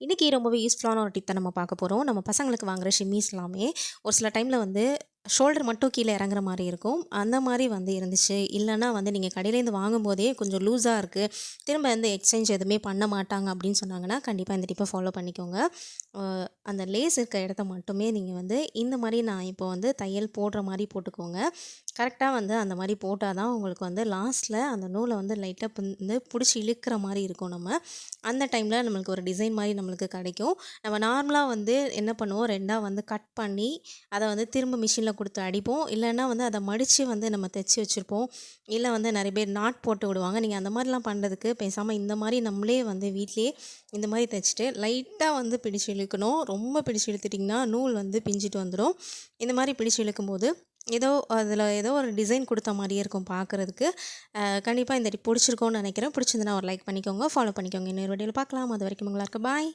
இன்றைக்கி ரொம்பவே யூஸ்ஃபுல்லான ஒரு டிப் தான் நம்ம பார்க்க போகிறோம். நம்ம பசங்களுக்கு வாங்குற ஷிம்மீஸ் எல்லாமே ஒரு சில டைமில் வந்து ஷோல்டர் மட்டும் கீழே இறங்குற மாதிரி இருக்கும். அந்த மாதிரி வந்து இருந்துச்சு. இல்லைன்னா வந்து நீங்கள் கடையிலேருந்து வாங்கும்போதே கொஞ்சம் லூஸாக இருக்குது, திரும்ப வந்து எக்ஸ்சேஞ்ச் எதுவுமே பண்ண மாட்டாங்க அப்படின்னு சொன்னாங்கன்னா, கண்டிப்பாக இந்த டிப்பை ஃபாலோ பண்ணிக்கோங்க. அந்த லேஸ் இருக்க இடத்த மட்டுமே நீங்கள் வந்து இந்த மாதிரி நான் இப்போ வந்து தையல் போடுற மாதிரி போட்டுக்கோங்க. கரெக்டாக வந்து அந்த மாதிரி போட்டால் தான் உங்களுக்கு வந்து லாஸ்ட்டில் அந்த நூலை வந்து லைட்டாக வந்து பிடிச்சி இழுக்கிற மாதிரி இருக்கும். அந்த டைமில் நம்மளுக்கு ஒரு டிசைன் மாதிரி நம்மளுக்கு கிடைக்கும். நம்ம நார்மலாக வந்து என்ன பண்ணுவோம், ரெண்டாக வந்து கட் பண்ணி அதை வந்து திரும்ப மிஷினில் கொடுத்து அடிப்போம். இல்லைன்னா வந்து அதை மடித்து வந்து நம்ம தைச்சி வச்சுருப்போம். இல்லை வந்து நிறைய பேர் நாட் போட்டு விடுவாங்க. நீங்கள் அந்த மாதிரிலாம் பண்ணுறதுக்கு பேசாமல் இந்த மாதிரி நம்மளே வந்து வீட்டிலேயே இந்த மாதிரி தைச்சிட்டு லைட்டாக வந்து பிடிச்சு இழுக்கணும். ரொம்ப பிடிச்சு இழுத்துட்டிங்கன்னா நூல் வந்து பிஞ்சிட்டு வந்துடும். இந்த மாதிரி பிடிச்சு இழுக்கும்போது அதில் ஏதோ ஒரு டிசைன் கொடுத்த மாதிரியே இருக்கும் பார்க்குறதுக்கு. கண்டிப்பாக இந்த டிப் பிடிச்சிருக்கோன்னு நினைக்கிறேன். பிடிச்சிருந்துன்னா ஒரு லைக் பண்ணிக்கோங்க, ஃபாலோ பண்ணிக்கோங்க. இன்னொரு வீடியோவில் பார்க்கலாம். அது வரைக்கும் உங்களா இருக்கு. பாய்.